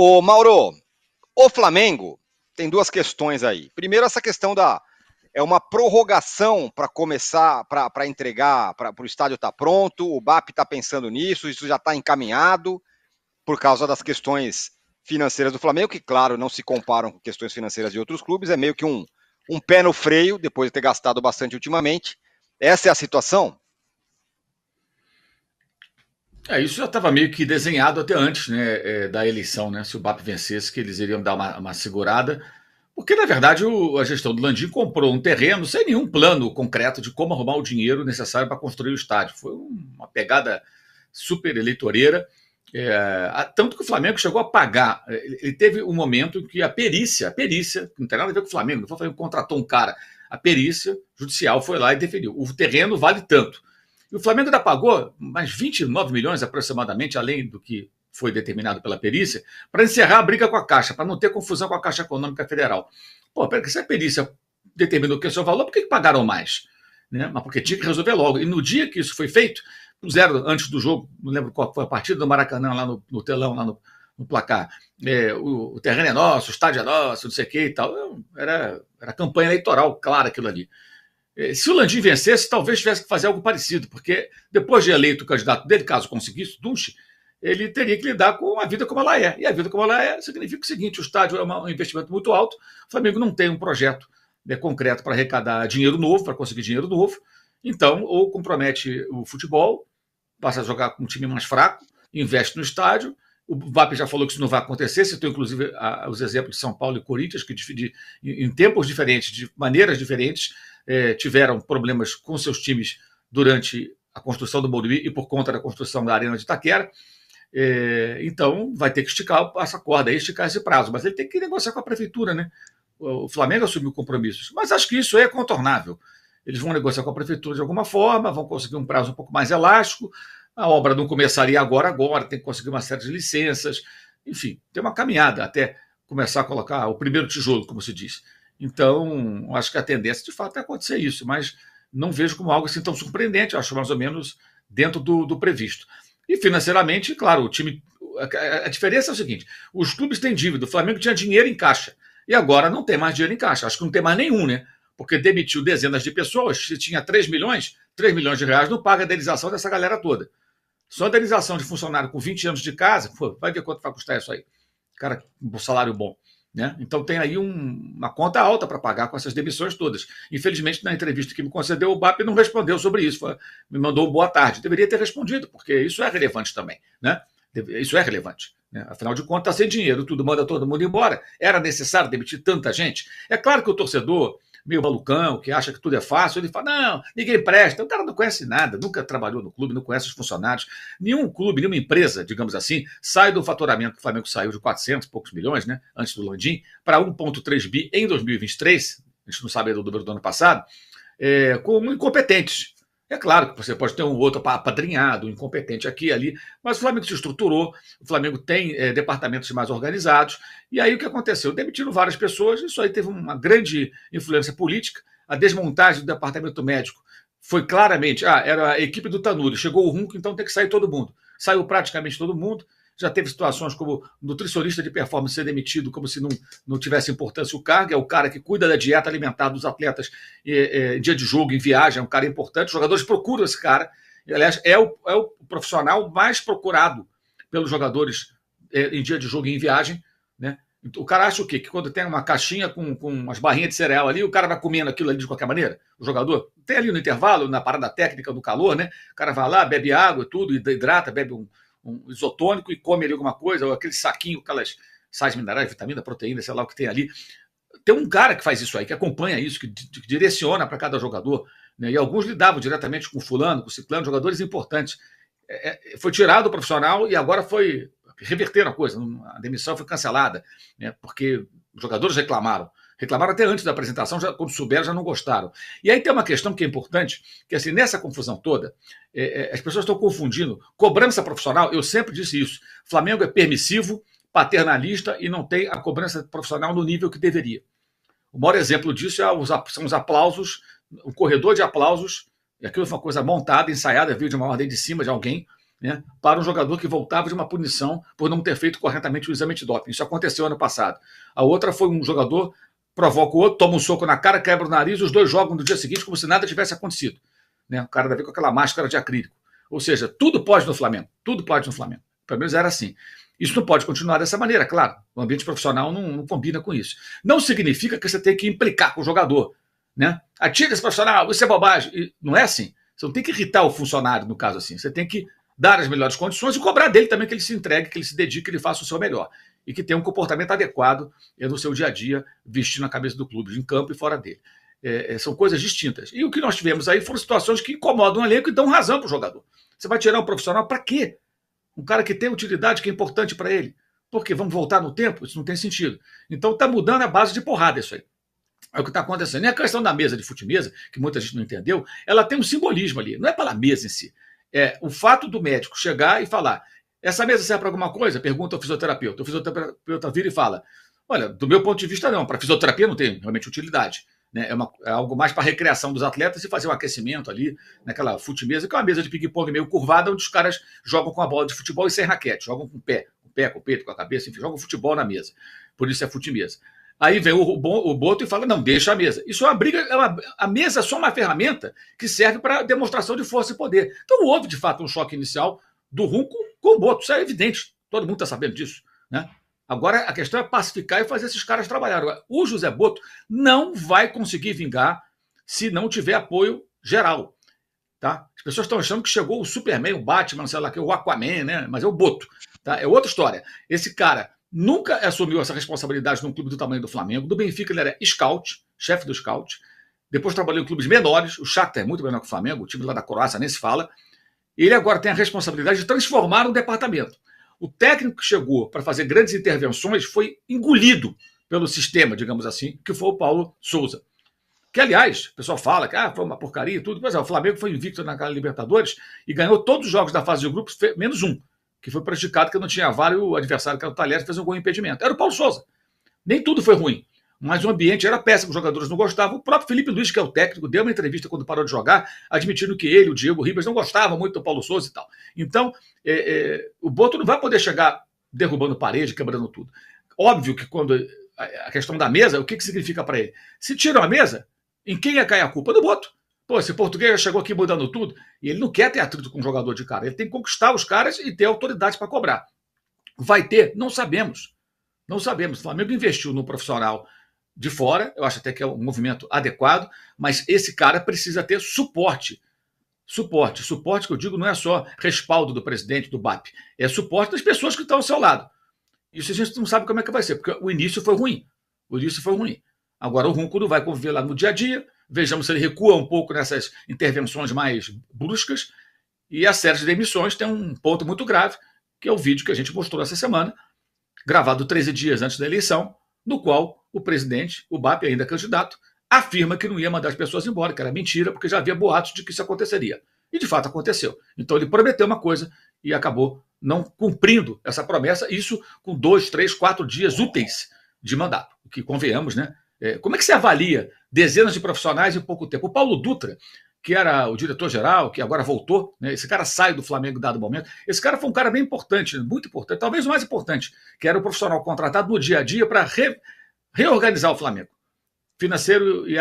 Ô Mauro, o Flamengo tem duas questões aí. Primeiro, essa questão é uma prorrogação para começar, para entregar, para o estádio estar pronto, o BAP está pensando nisso, isso já está encaminhado por causa das questões financeiras do Flamengo, que, claro, não se comparam com questões financeiras de outros clubes, é meio que um pé no freio, depois de ter gastado bastante ultimamente. Essa é a situação? Isso já estava meio que desenhado até antes, né, da eleição, né? Se o BAP vencesse, que eles iriam dar uma segurada. Porque, na verdade, a gestão do Landim comprou um terreno sem nenhum plano concreto de como arrumar o dinheiro necessário para construir o estádio. Foi uma pegada super eleitoreira. Tanto que o Flamengo chegou a pagar. Ele teve um momento em que a perícia, não tem nada a ver com o Flamengo, não foi o Flamengo que contratou um cara. A perícia judicial foi lá e definiu. O terreno vale tanto. E o Flamengo ainda pagou mais 29 milhões aproximadamente, além do que foi determinado pela perícia, para encerrar a briga com a Caixa, para não ter confusão com a Caixa Econômica Federal. Pô, peraí, se a perícia determinou que esse é o valor, por que pagaram mais? Né? Mas porque tinha que resolver logo. E no dia que isso foi feito, puseram antes do jogo, não lembro qual foi a partida do Maracanã, lá no telão, lá no placar. O terreno é nosso, o estádio é nosso, não sei o que e tal. Era campanha eleitoral, clara aquilo ali. Se o Landim vencesse, talvez tivesse que fazer algo parecido, porque depois de eleito o candidato dele, caso conseguisse, Dunche, ele teria que lidar com a vida como ela é. E a vida como ela é significa o seguinte: o estádio é um investimento muito alto, o Flamengo não tem um projeto concreto para arrecadar dinheiro novo, para conseguir dinheiro novo, então ou compromete o futebol, passa a jogar com um time mais fraco, investe no estádio. O VAP já falou que isso não vai acontecer, citou inclusive os exemplos de São Paulo e Corinthians, que em tempos diferentes, de maneiras diferentes, tiveram problemas com seus times durante a construção do Morumbi e por conta da construção da Arena de Itaquera. Então vai ter que esticar essa corda aí, esticar esse prazo, mas ele tem que negociar com a prefeitura, né? O Flamengo assumiu compromissos, mas acho que isso é contornável. Eles vão negociar com a prefeitura de alguma forma, vão conseguir um prazo um pouco mais elástico. A obra não começaria agora, tem que conseguir uma série de licenças, enfim, tem uma caminhada até começar a colocar o primeiro tijolo, como se diz. Então, acho que a tendência de fato é acontecer isso, mas não vejo como algo assim tão surpreendente, acho mais ou menos dentro do previsto. E financeiramente, claro, o time. A diferença é o seguinte: os clubes têm dívida, o Flamengo tinha dinheiro em caixa, e agora não tem mais dinheiro em caixa. Acho que não tem mais nenhum, né? Porque demitiu dezenas de pessoas, se tinha 3 milhões de reais não paga a indenização dessa galera toda. Só a indenização de funcionário com 20 anos de casa, pô, vai ver quanto vai custar isso aí. Cara, um salário bom. Né? Então tem aí uma conta alta para pagar com essas demissões todas. Infelizmente, na entrevista que me concedeu, o BAP não respondeu sobre isso. Me mandou boa tarde. Deveria ter respondido, porque isso é relevante também. Né? Isso é relevante. Né? Afinal de contas, está sem dinheiro, tudo manda todo mundo embora. Era necessário demitir tanta gente? É claro que o torcedor, meio malucão, que acha que tudo é fácil, ele fala: não, ninguém presta. O cara não conhece nada, nunca trabalhou no clube, não conhece os funcionários. Nenhum clube, nenhuma empresa, digamos assim, sai do faturamento que o Flamengo saiu de 400 e poucos milhões, né, antes do Landim, para 1,3 bi em 2023, a gente não sabe do número do ano passado, como incompetentes. É claro que você pode ter um outro apadrinhado, um incompetente aqui e ali, mas o Flamengo se estruturou, o Flamengo tem departamentos mais organizados, e aí o que aconteceu? Demitiram várias pessoas, isso aí teve uma grande influência política, a desmontagem do departamento médico foi claramente, era a equipe do Tanuri, chegou o Runco, então tem que sair todo mundo. Saiu praticamente todo mundo. Já teve situações como nutricionista de performance ser demitido como se não tivesse importância o cargo, é o cara que cuida da dieta alimentar dos atletas em dia de jogo, em viagem, é um cara importante, os jogadores procuram esse cara, e, aliás, é o profissional mais procurado pelos jogadores em dia de jogo e em viagem, né? O cara acha o quê? Que quando tem uma caixinha com umas barrinhas de cereal ali, o cara vai comendo aquilo ali de qualquer maneira? O jogador? Tem ali no intervalo, na parada técnica do calor, né? O cara vai lá, bebe água e tudo, hidrata, bebe um isotônico e come ali alguma coisa, ou aquele saquinho, aquelas sais minerais, vitamina, proteína, sei lá o que tem ali. Tem um cara que faz isso aí, que acompanha isso, que direciona para cada jogador, né? E alguns lidavam diretamente com fulano, com ciclano, jogadores importantes. Foi tirado o profissional e agora reverteram a coisa, a demissão foi cancelada, né? Porque os jogadores reclamaram até antes da apresentação, quando souberam, já não gostaram. E aí tem uma questão que é importante, que assim, nessa confusão toda, as pessoas estão confundindo cobrança profissional. Eu sempre disse isso: Flamengo é permissivo, paternalista e não tem a cobrança profissional no nível que deveria. O maior exemplo disso são os aplausos, o corredor de aplausos, e aquilo foi uma coisa montada, ensaiada, veio de uma ordem de cima de alguém, né, para um jogador que voltava de uma punição por não ter feito corretamente o exame de doping. Isso aconteceu ano passado. A outra foi um jogador provoca o outro, toma um soco na cara, quebra o nariz, os dois jogam no dia seguinte como se nada tivesse acontecido. Né? O cara deve vir com aquela máscara de acrílico. Ou seja, tudo pode no Flamengo. Tudo pode no Flamengo. Pelo menos era assim. Isso não pode continuar dessa maneira, claro. O ambiente profissional não combina com isso. Não significa que você tem que implicar com o jogador. Né? Atira esse profissional, isso é bobagem. E não é assim. Você não tem que irritar o funcionário, no caso assim. Você tem que dar as melhores condições e cobrar dele também que ele se entregue, que ele se dedique, que ele faça o seu melhor. E que tenha um comportamento adequado no seu dia a dia, vestindo a cabeça do clube, em campo e fora dele. São coisas distintas. E o que nós tivemos aí foram situações que incomodam o elenco e dão razão para o jogador. Você vai tirar um profissional para quê? Um cara que tem utilidade, que é importante para ele. Por quê? Vamos voltar no tempo? Isso não tem sentido. Então está mudando a base de porrada isso aí. É o que está acontecendo. E a questão da mesa de fute-mesa, que muita gente não entendeu, ela tem um simbolismo ali. Não é pela mesa em si. É o fato do médico chegar e falar: essa mesa serve para alguma coisa? Pergunta ao fisioterapeuta. O fisioterapeuta vira e fala: olha, do meu ponto de vista, não. Para fisioterapia não tem realmente utilidade. Né? É algo mais para recreação dos atletas e fazer um aquecimento ali naquela fute-mesa, que é uma mesa de ping-pong meio curvada, onde os caras jogam com a bola de futebol e sem raquete, jogam com o pé, com o peito, com a cabeça, enfim, jogam futebol na mesa. Por isso é fute-mesa. Aí vem o Boto e fala: não, deixa a mesa. Isso é uma briga, a mesa é só uma ferramenta que serve para demonstração de força e poder. Então houve, de fato, um choque inicial do Runco com o Boto. Isso é evidente, todo mundo está sabendo disso. Né? Agora a questão é pacificar e fazer esses caras trabalharem. O José Boto não vai conseguir vingar se não tiver apoio geral. Tá? As pessoas estão achando que chegou o Superman, o Batman, sei lá, que é o Aquaman, né? Mas é o Boto. Tá? É outra história. Esse cara nunca assumiu essa responsabilidade num clube do tamanho do Flamengo. Do Benfica ele era scout, chefe do scout. Depois trabalhou em clubes menores. O Shakhtar é muito menor que o Flamengo, o time lá da Croácia nem se fala. Ele agora tem a responsabilidade de transformar um departamento. O técnico que chegou para fazer grandes intervenções foi engolido pelo sistema, digamos assim, que foi o Paulo Souza. Que, aliás, o pessoal fala que foi uma porcaria e tudo, mas o Flamengo foi invicto naquela Libertadores e ganhou todos os jogos da fase de grupos, menos um, que foi prejudicado, que não tinha VAR, e o adversário, que era o Talheres, fez um gol em impedimento. Era o Paulo Souza. Nem tudo foi ruim, mas o ambiente era péssimo, os jogadores não gostavam. O próprio Felipe Luiz, que é o técnico, deu uma entrevista quando parou de jogar, admitindo que ele, o Diego Ribas, não gostavam muito do Paulo Souza e tal. Então, o Boto não vai poder chegar derrubando parede, quebrando tudo. Óbvio que quando a questão da mesa, o que significa para ele? Se tiram a mesa, em quem ia cair a culpa? Do Boto. Pô, esse português já chegou aqui mudando tudo, e ele não quer ter atrito com um jogador de cara, ele tem que conquistar os caras e ter autoridade para cobrar. Vai ter? Não sabemos. Não sabemos. O Flamengo investiu no profissional de fora, eu acho até que é um movimento adequado, mas esse cara precisa ter suporte. Suporte que eu digo não é só respaldo do presidente, do BAP, é suporte das pessoas que estão ao seu lado. Isso a gente não sabe como é que vai ser, porque o início foi ruim. Agora o Runco não vai conviver lá no dia a dia, vejamos se ele recua um pouco nessas intervenções mais bruscas, e a série de demissões tem um ponto muito grave, que é o vídeo que a gente mostrou essa semana, gravado 13 dias antes da eleição, no qual o presidente, o BAP ainda candidato, afirma que não ia mandar as pessoas embora, que era mentira, porque já havia boatos de que isso aconteceria. E de fato aconteceu. Então ele prometeu uma coisa e acabou não cumprindo essa promessa, isso com 2, 3, 4 dias úteis de mandato. O que convenhamos, né? Como é que se avalia dezenas de profissionais em pouco tempo? O Paulo Dutra, que era o diretor-geral, que agora voltou, né? Esse cara sai do Flamengo em dado momento. Esse cara foi um cara bem importante, muito importante, talvez o mais importante, que era o profissional contratado no dia a dia para reorganizar o Flamengo, financeiro e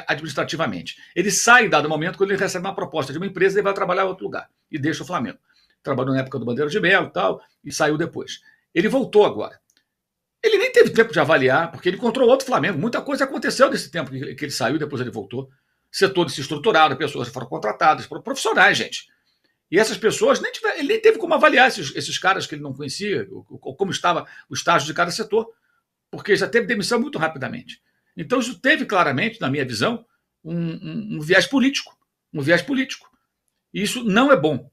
administrativamente. Ele sai em dado momento quando ele recebe uma proposta de uma empresa e ele vai trabalhar em outro lugar e deixa o Flamengo. Trabalhou na época do Bandeira de Melo e tal, e saiu depois. Ele voltou agora. Ele nem teve tempo de avaliar, porque ele encontrou outro Flamengo. Muita coisa aconteceu nesse tempo que ele saiu, depois ele voltou. Setores se estruturaram, pessoas foram contratadas, profissionais, gente. E essas pessoas, ele nem teve como avaliar esses caras que ele não conhecia, como estava o estágio de cada setor, porque já teve demissão muito rapidamente. Então isso teve claramente, na minha visão, um viés político. E isso não é bom.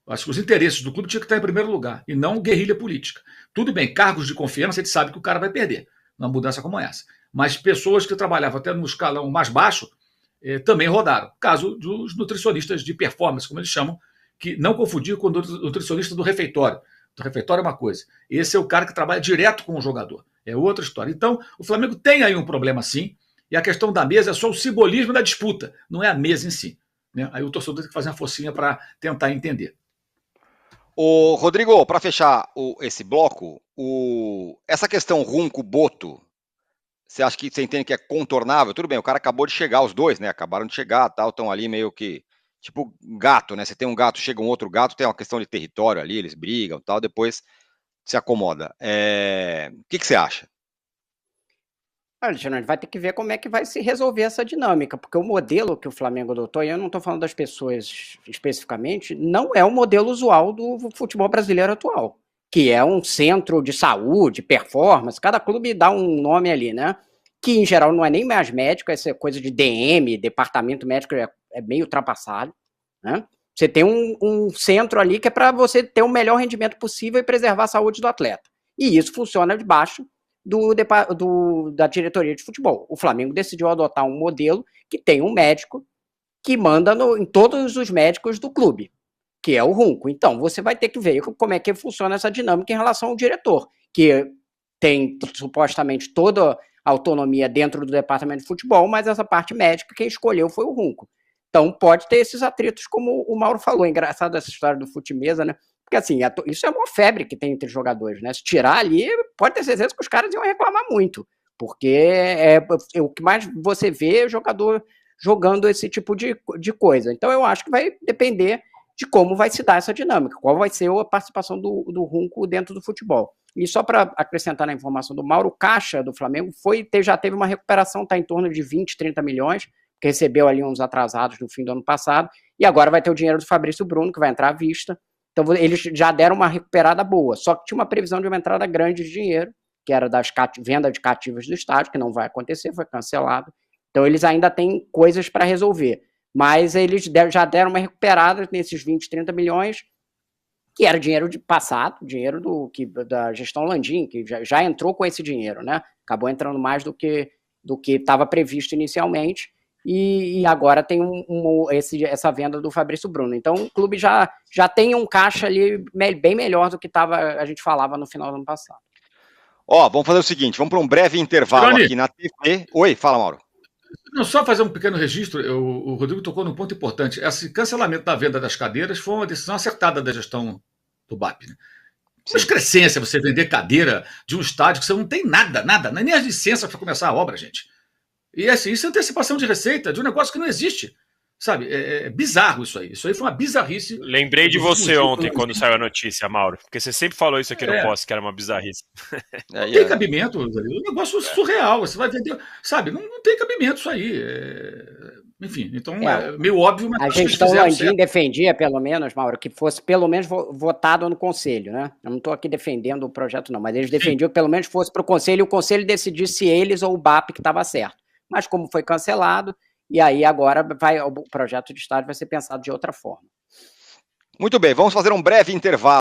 Acho que os interesses do clube tinham que estar em primeiro lugar, e não guerrilha política. Tudo bem, cargos de confiança, a gente sabe que o cara vai perder numa mudança como essa. Mas pessoas que trabalhavam até no escalão mais baixo também rodaram. Caso dos nutricionistas de performance, como eles chamam, que não confundir com o nutricionista do refeitório. O refeitório é uma coisa. Esse é o cara que trabalha direto com o jogador. É outra história. Então, o Flamengo tem aí um problema sim, e a questão da mesa é só o simbolismo da disputa, não é a mesa em si. Né? Aí o torcedor tem que fazer uma forcinha para tentar entender. Ô, Rodrigo, para fechar esse bloco, essa questão Runco-Boto, você entende que é contornável? Tudo bem, o cara acabou de chegar, os dois, né? Acabaram de chegar, tal, estão ali meio que tipo gato, né? Você tem um gato, chega um outro gato, tem uma questão de território ali, eles brigam, tal, depois se acomoda. O que você acha? Alexandre, vai ter que ver como é que vai se resolver essa dinâmica, porque o modelo que o Flamengo adotou, e eu não estou falando das pessoas especificamente, não é o modelo usual do futebol brasileiro atual, que é um centro de saúde, performance, cada clube dá um nome ali, né? Que em geral não é nem mais médico, essa coisa de DM, departamento médico, é meio ultrapassado, né? Você tem um centro ali que é para você ter o melhor rendimento possível e preservar a saúde do atleta. E isso funciona debaixo da diretoria de futebol. O Flamengo decidiu adotar um modelo que tem um médico que manda em todos os médicos do clube, que é o Runco. Então, você vai ter que ver como é que funciona essa dinâmica em relação ao diretor, que tem supostamente toda a autonomia dentro do departamento de futebol, mas essa parte médica quem escolheu foi o Runco. Então, pode ter esses atritos, como o Mauro falou. Engraçado essa história do fute-mesa, né? Porque, assim, isso é uma febre que tem entre os jogadores, né? Se tirar ali, pode ter certeza que os caras iam reclamar muito, porque é o que mais você vê é jogador jogando esse tipo de coisa. Então, eu acho que vai depender de como vai se dar essa dinâmica, qual vai ser a participação do Runco dentro do futebol. E só para acrescentar na informação do Mauro, o caixa do Flamengo já teve uma recuperação, está em torno de 20, 30 milhões, que recebeu ali uns atrasados no fim do ano passado, e agora vai ter o dinheiro do Fabrício Bruno, que vai entrar à vista. Então, eles já deram uma recuperada boa, só que tinha uma previsão de uma entrada grande de dinheiro, que era das venda de cativos do estádio, que não vai acontecer, foi cancelado. Então, eles ainda têm coisas para resolver, mas eles já deram uma recuperada nesses 20, 30 milhões, que era dinheiro de passado, dinheiro da gestão Landim, que já entrou com esse dinheiro, né? Acabou entrando mais do que estava previsto inicialmente, e agora tem essa venda do Fabrício Bruno. Então o clube já tem um caixa ali bem melhor do que a gente falava no final do ano passado. Vamos fazer o seguinte, vamos para um breve intervalo aqui na TV. Oi, fala, Mauro. Não, só fazer um pequeno registro, o Rodrigo tocou num ponto importante. Esse cancelamento da venda das cadeiras foi uma decisão acertada da gestão do BAP. Né? Uma excrescência você vender cadeira de um estádio que você não tem nada, nem as licenças para começar a obra, gente. E assim, isso é antecipação de receita de um negócio que não existe. Sabe, é bizarro isso aí. Isso aí foi uma bizarrice. Lembrei de você ontem, quando saiu a notícia, Mauro. Porque você sempre falou isso aqui no post, que era uma bizarrice. Não tem cabimento. É um negócio surreal. Você vai vender. Sabe, não tem cabimento isso aí. Enfim, então é meio óbvio. Mas a gestão Landim defendia, pelo menos, Mauro, que fosse pelo menos votado no Conselho, né? Eu não estou aqui defendendo o projeto, não, mas eles defendiam que pelo menos fosse para o Conselho e o Conselho decidisse se eles ou o BAP que estava certo. Mas como foi cancelado, e aí agora o projeto de estádio vai ser pensado de outra forma. Muito bem, vamos fazer um breve intervalo.